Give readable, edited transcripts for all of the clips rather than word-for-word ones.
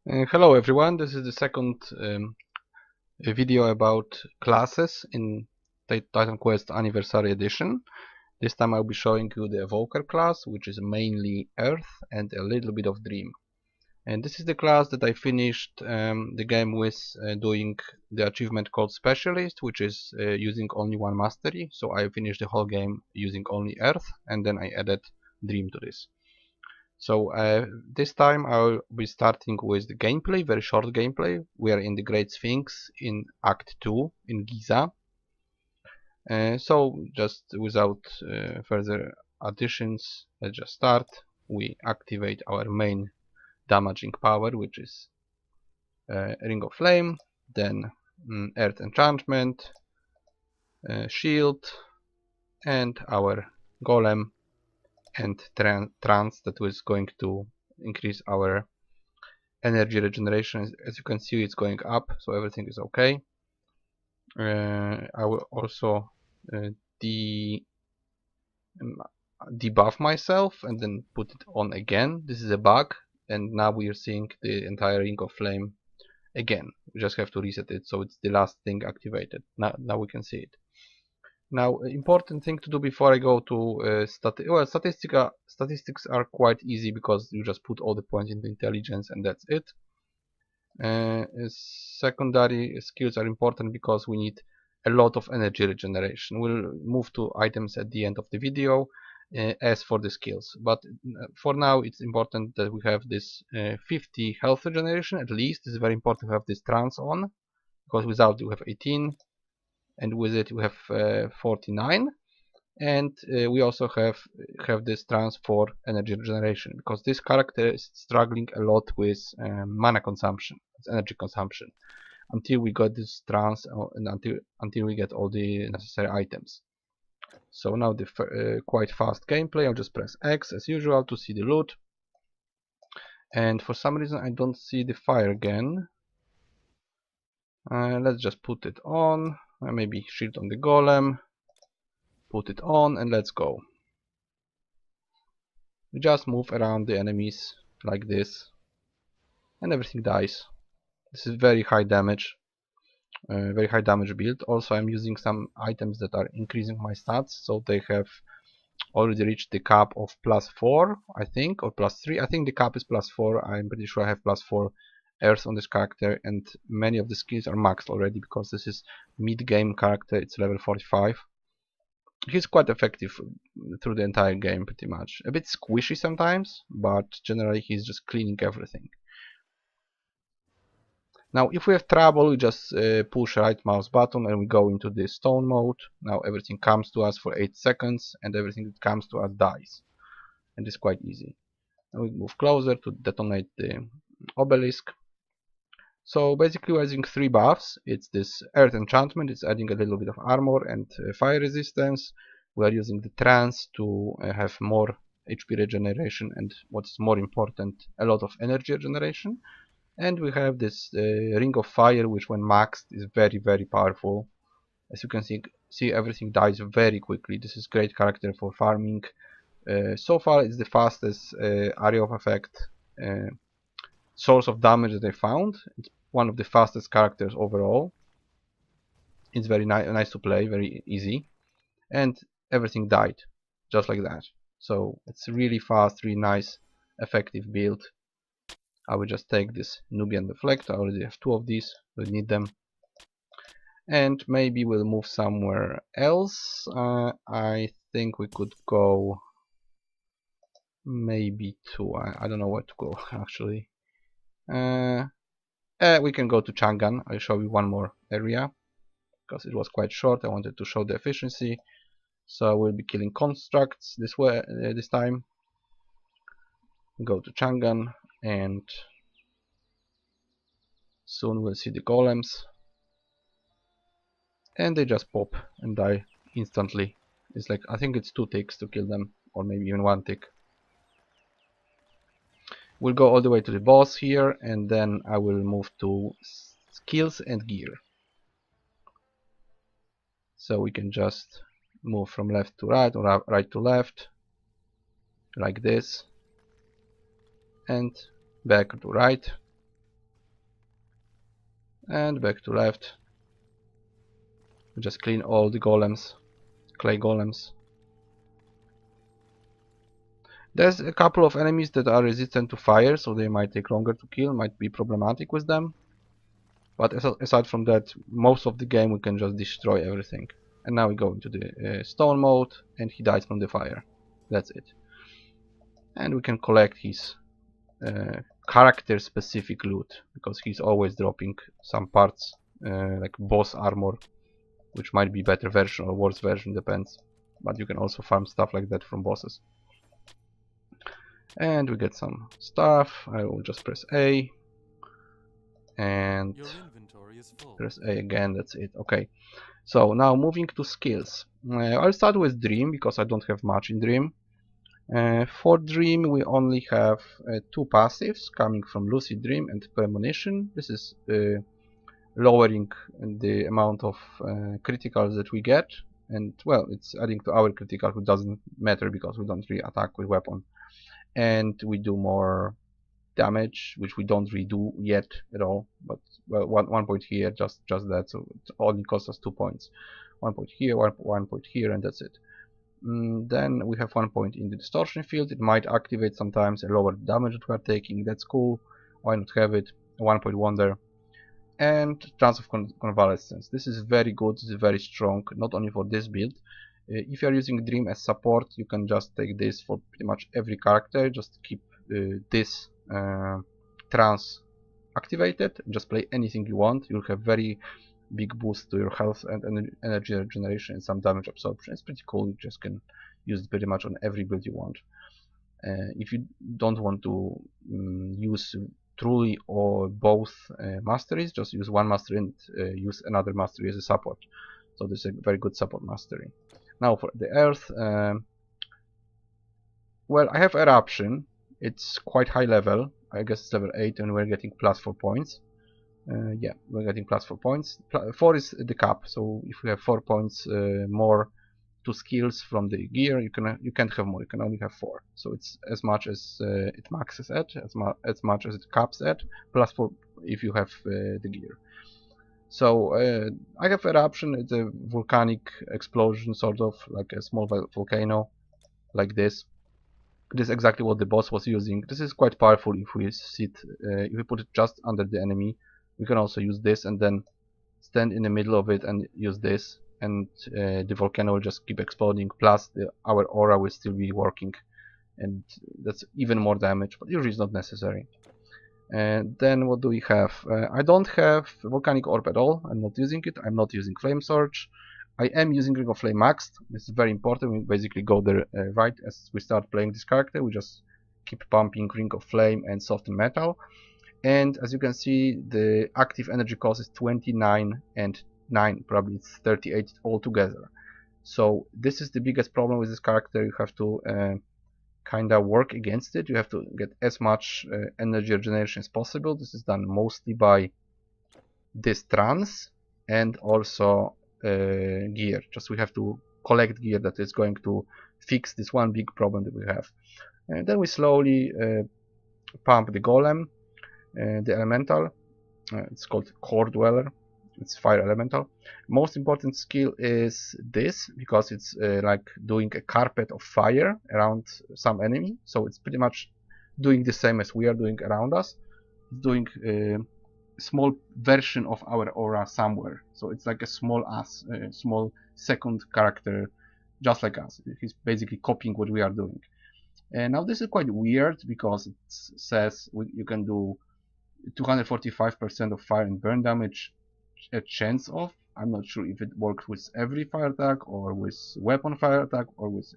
Hello everyone, this is the second video about classes in Titan Quest Anniversary Edition. This time I'll be showing you the Evoker class, which is mainly Earth and a little bit of Dream. And this is the class that I finished the game with doing the achievement called Specialist, which is using only one mastery. So I finished the whole game using only Earth, and then I added Dream to this. So this time I'll be starting with the gameplay, very short gameplay. We are in the Great Sphinx in Act 2 in Giza. So just without further additions, let's just start. We activate our main damaging power, which is Ring of Flame, then Earth Enchantment, Shield, and our Golem and Trance that was going to increase our energy regeneration. As you can see, it's going up, so everything is okay. I will also debuff myself and then put it on again. This is a bug, and now we are seeing the entire Ring of Flame again. We just have to reset it, so it's the last thing activated. Now we can see it. Now, important thing to do before I go to statistics are quite easy because you just put all the points into intelligence and that's it. Secondary skills are important because we need a lot of energy regeneration. We'll move to items at the end of the video as for the skills, but for now it's important that we have this 50 health regeneration at least. It's very important to have this trance on, because without you have 18 and with it we have 49, and we also have this trance for energy regeneration, because this character is struggling a lot with mana consumption, energy consumption, until we got this trance and until we get all the necessary items. So now the quite fast gameplay. I'll just press X as usual to see the loot, and for some reason I don't see the fire again. Let's just put it on. Maybe shield on the golem, put it on, and let's go. We just move around the enemies like this and everything dies. This is very high damage build. Also I'm using some items that are increasing my stats, so they have already reached the cap of +4, I think, or +3. I think the cap is +4. I'm pretty sure I have +4 earth on this character, and many of the skills are maxed already because this is mid-game character. It's level 45. He's quite effective through the entire game, pretty much. A bit squishy sometimes, but generally he's just cleaning everything. Now if we have trouble, we just push right mouse button and we go into the stone mode. Now everything comes to us for 8 seconds and everything that comes to us dies. And it's quite easy. Now we move closer to detonate the obelisk. So basically we're using 3 buffs. It's this Earth Enchantment, it's adding a little bit of armor and fire resistance. We are using the Trance to have more HP regeneration and, what's more important, a lot of energy regeneration. And we have this Ring of Fire, which when maxed is very, very powerful. As you can see everything dies very quickly. This is great character for farming. So far it's the fastest area of effect source of damage that I found. It's one of the fastest characters overall. It's very nice to play, very easy, and everything died just like that. So it's really fast, really nice, effective build. I will just take this Nubian Deflect. I already have 2 of these, we need them. And maybe we'll move somewhere else. I think we could go maybe to, I don't know where to go actually. We can go to Chang'an. I'll show you one more area because it was quite short. I wanted to show the efficiency. So we'll be killing constructs this way this time. Go to Chang'an and soon we'll see the golems, and they just pop and die instantly. It's like, I think it's 2 ticks to kill them, or maybe even 1 tick. We'll go all the way to the boss here, and then I will move to skills and gear. So we can just move from left to right or right to left like this, and back to right. And back to left. We just clean all the golems, clay golems. There's a couple of enemies that are resistant to fire, so they might take longer to kill, might be problematic with them. But aside from that, most of the game we can just destroy everything. And now we go into the stone mode, and he dies from the fire. That's it. And we can collect his character specific loot, because he's always dropping some parts like boss armor, which might be better version or worse version, depends. But you can also farm stuff like that from bosses. And we get some stuff. I will just press A and press A again. That's it. Okay, so now moving to skills. I'll start with Dream because I don't have much in Dream. For Dream we only have two passives coming from Lucid Dream and Premonition. This is lowering the amount of criticals that we get, and well, it's adding to our critical, which doesn't matter because we don't really attack with weapon, and we do more damage, which we don't redo yet at all. But well, one point here, just that, so it only costs us 2 points. 1 point here, one point here, and that's it. Then we have 1 point in the distortion field. It might activate sometimes a lower damage that we are taking. That's cool. Why not have it? 1 point wonder. And Trance of Convalescence. This is very good. This is very strong, not only for this build. If you are using Dream as support, you can just take this for pretty much every character. Just keep this trance activated. Just play anything you want. You'll have very big boost to your health and energy regeneration and some damage absorption. It's pretty cool. You just can use it pretty much on every build you want. If you don't want to use truly or both masteries, just use one mastery and use another mastery as a support. So this is a very good support mastery. Now for the earth, well, I have eruption. It's quite high level. I guess it's level 8 and we're getting plus 4 points. Yeah, we're getting plus 4 points. 4 is the cap, so if we have 4 points more to skills from the gear, you can't have more. You can only have 4. So it's as much as it maxes at, as much as it caps at, plus 4 if you have the gear. So I have eruption. It's a volcanic explosion, sort of like a small volcano, like this. This is exactly what the boss was using. This is quite powerful if we if we put it just under the enemy. We can also use this and then stand in the middle of it and use this, and the volcano will just keep exploding, plus our aura will still be working, and that's even more damage, but usually it's not necessary. And then what do we have? I don't have volcanic orb at all. I'm not using it. I'm not using flame surge. I am using Ring of Flame maxed. This is very important. We basically go there right as we start playing this character. We just keep pumping Ring of Flame and Soften Metal. And as you can see, the active energy cost is 29 and 9. Probably it's 38 altogether. So this is the biggest problem with this character. You have to kinda work against it. You have to get as much energy regeneration as possible. This is done mostly by this trance and also gear. Just we have to collect gear that is going to fix this one big problem that we have. And then we slowly pump the golem, the elemental. It's called Core Dweller. It's fire elemental. Most important skill is this, because it's like doing a carpet of fire around some enemy. So it's pretty much doing the same as we are doing around us. It's doing a small version of our aura somewhere. So it's like a small us, a small second character, just like us. He's basically copying what we are doing. And now this is quite weird because it says you can do 245% of fire and burn damage a chance of. I'm not sure if it works with every fire attack or with weapon fire attack or with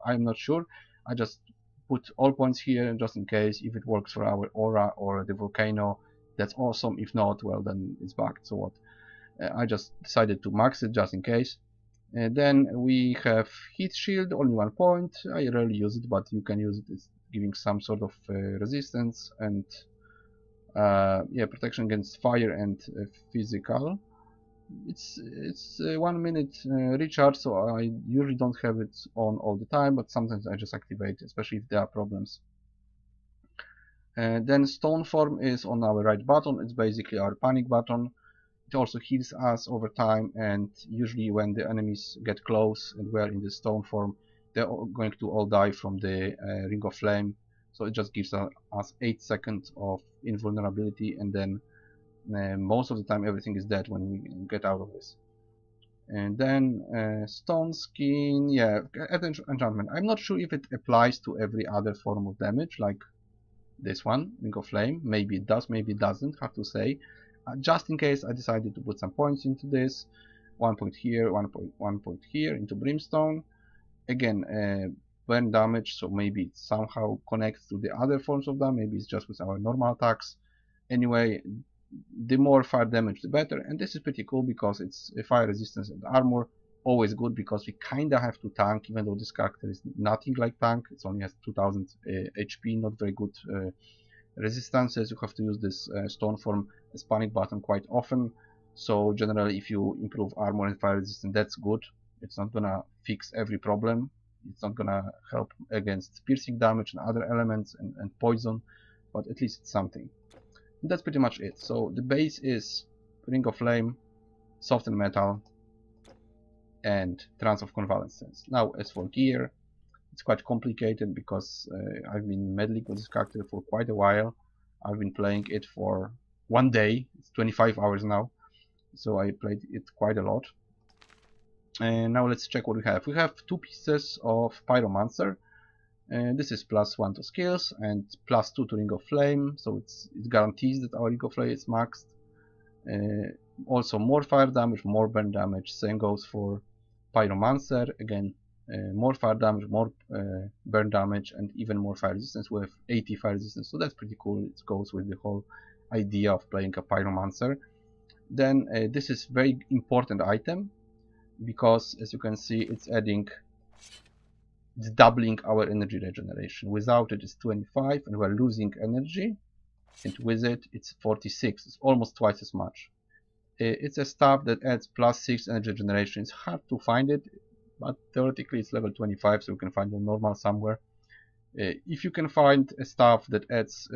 I'm not sure. I just put all points here just in case. If it works for our aura or the volcano, that's awesome. If not, well, then it's bugged. So what? I just decided to max it just in case. Then we have heat shield, only 1 point. I rarely use it, but you can use it. It's giving some sort of resistance and yeah, protection against fire and physical. It's 1 minute recharge, so I usually don't have it on all the time, but sometimes I just activate, especially if there are problems. Then stone form is on our right button. It's basically our panic button. it also heals us over time, and usually when the enemies get close and we're in the stone form, they're going to all die from the Ring of Flame. So it just gives us 8 seconds of invulnerability, and then most of the time everything is dead when we get out of this. And then Stone Skin, yeah, enchantment. I'm not sure if it applies to every other form of damage, like this one, Ring of Flame. Maybe it does, maybe it doesn't, hard to say. Just in case, I decided to put some points into this. 1 point here, 1 point here into Brimstone. Again, burn damage, so maybe it somehow connects to the other forms of damage. Maybe it's just with our normal attacks. Anyway, the more fire damage the better, and this is pretty cool because it's fire resistance and armor. Always good because we kinda have to tank, even though this character is nothing like tank. It only has 2000 HP, not very good resistances. You have to use this stone form as panic button quite often. So generally, if you improve armor and fire resistance, that's good. It's not gonna fix every problem. It's not gonna help against piercing damage and other elements and poison, but at least it's something. And that's pretty much it. So the base is Ring of Flame, Softened Metal, and Trance of Convalescence. Now, as for gear, it's quite complicated because I've been meddling with this character for quite a while. I've been playing it for 1 day. It's 25 hours now, so I played it quite a lot. And now let's check what we have. We have 2 pieces of Pyromancer. This is +1 to skills and +2 to Ring of Flame, so it guarantees that our Ring of Flame is maxed. Also more fire damage, more burn damage. Same goes for Pyromancer. Again, more fire damage, more burn damage, and even more fire resistance with 80 fire resistance. So that's pretty cool. It goes with the whole idea of playing a Pyromancer. Then this is very important item because, as you can see, it's doubling our energy regeneration. Without it, it's 25, and we're losing energy, and with it, it's 46. It's almost twice as much. It's a staff that adds +6 energy regeneration. It's hard to find it, but theoretically it's level 25, so you can find it normal somewhere. If you can find a staff that adds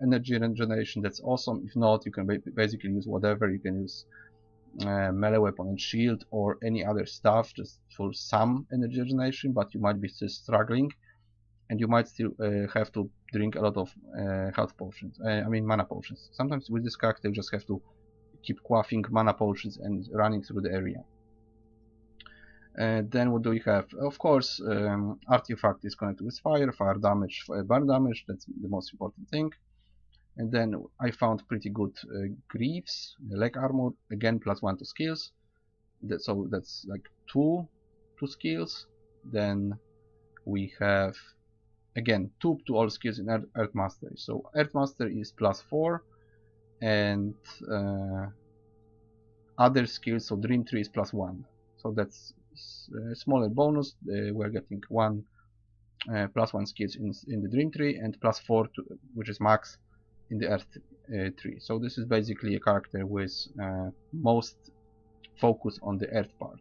energy regeneration, that's awesome. If not, you can basically use whatever. You can use melee weapon and shield or any other stuff just for some energy regeneration, but you might be still struggling, and you might still have to drink a lot of health potions, mana potions. Sometimes with this character you just have to keep quaffing mana potions and running through the area. Then what do we have? Of course, artifact is connected with fire damage, burn damage, that's the most important thing. And then I found pretty good greaves, leg armor, again +1 to skills. So that's like 2 skills. Then we have again 2 to all skills in Earth Mastery. So Earth Mastery is +4, and other skills, so Dream Tree is +1. So that's a smaller bonus. We're getting +1 skills in the Dream Tree and +4 which is max in the Earth tree. So this is basically a character with most focus on the Earth part.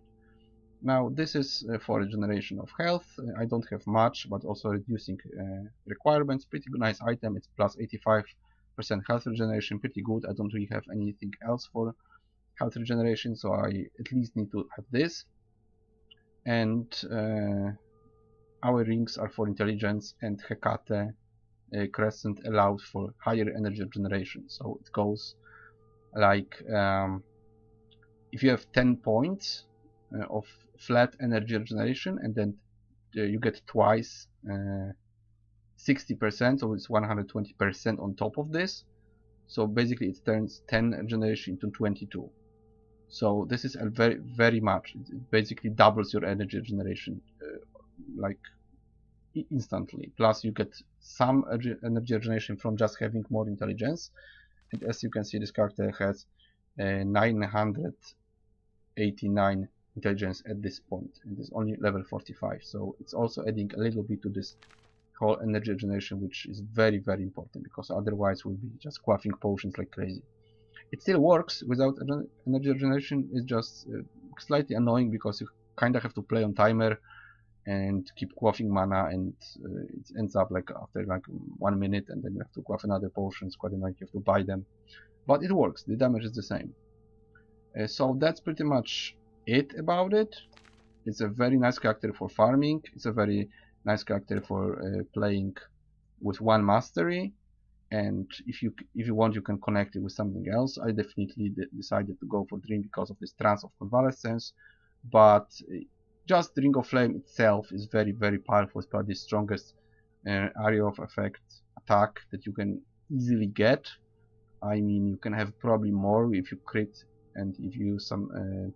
Now this is for regeneration of health. I don't have much, but also reducing requirements. Pretty nice item. It's +85% health regeneration. Pretty good. I don't really have anything else for health regeneration, so I at least need to have this. And our rings are for intelligence, and Hecate Crescent allows for higher energy generation. So it goes like if you have 10 points of flat energy generation, and then you get twice 60%, so it's 120% on top of this. So basically it turns 10 generation into 22. So this is a very much. It basically doubles your energy generation like instantly. Plus you get some energy regeneration from just having more intelligence, and as you can see, this character has 989 intelligence at this point, and is only level 45, so it's also adding a little bit to this whole energy regeneration, which is very important, because otherwise we'll be just quaffing potions like crazy. It still works without energy regeneration. It's just slightly annoying because you kind of have to play on timer and keep quaffing mana, and it ends up like after like 1 minute, and then you have to quaff another potion. It's quite annoying. You have to buy them, but it works. The damage is the same. So that's pretty much it about it. It's a very nice character for farming. It's a very nice character for playing with one mastery. And if you want, you can connect it with something else. I definitely decided to go for Dream because of this trance of convalescence, but just Ring of Flame itself is very, very powerful. It's probably the strongest area of effect attack that you can easily get. I mean, you can have probably more if you crit and if you use some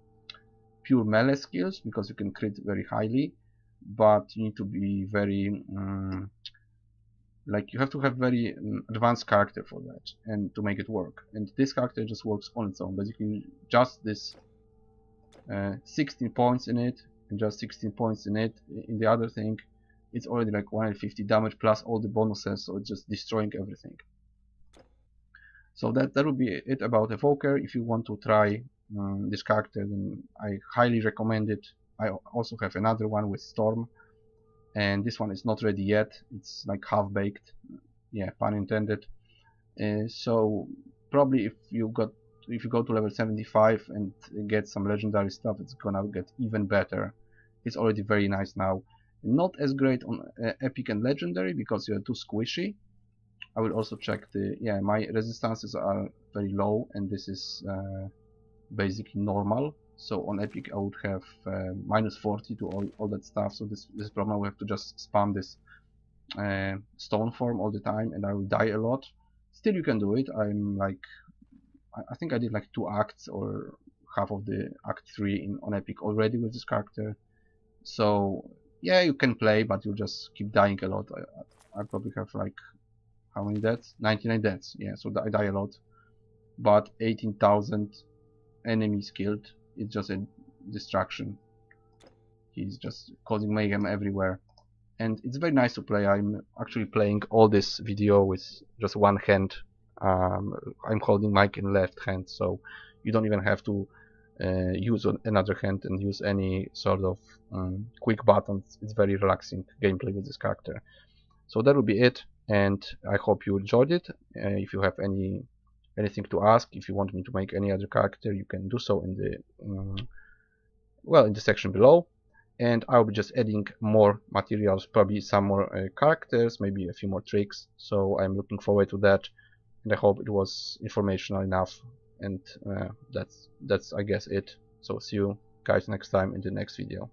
pure melee skills, because you can crit very highly, but you need to be very like, you have to have very advanced character for that and to make it work. And this character just works on its own. Basically, just this 16 points in it and just 16 points in it. In the other thing, it's already like 150 damage plus all the bonuses, so it's just destroying everything. So that would be it about Evoker. If you want to try this character, then I highly recommend it. I also have another one with Storm, and this one is not ready yet. It's like half-baked, yeah, pun intended. So probably if you go to level 75 and get some legendary stuff, it's gonna get even better. It's already very nice now. Not as great on epic and legendary because you're too squishy. I will also check my resistances are very low, and this is basically normal. So on epic I would have minus 40 to all that stuff. So this problem, we have to just spam this stone form all the time, and I will die a lot. Still, you can do it. I'm like, I think I did like 2 acts or half of the act 3 on epic already with this character. So yeah, you can play, but you'll just keep dying a lot. I probably have like, how many deaths? 99 deaths. Yeah, so I die a lot. But 18,000 enemies killed. It's just a distraction. He's just causing mayhem everywhere. And it's very nice to play. I'm actually playing all this video with just one hand. I'm holding mic in left hand, so you don't even have to use another hand and use any sort of quick buttons. It's very relaxing gameplay with this character. So that will be it, and I hope you enjoyed it. If you have anything to ask, if you want me to make any other character, you can do so in the in the section below. And I'll be just adding more materials, probably some more characters, maybe a few more tricks. So I'm looking forward to that, and I hope it was informational enough. And that's I guess it. So see you guys next time in the next video.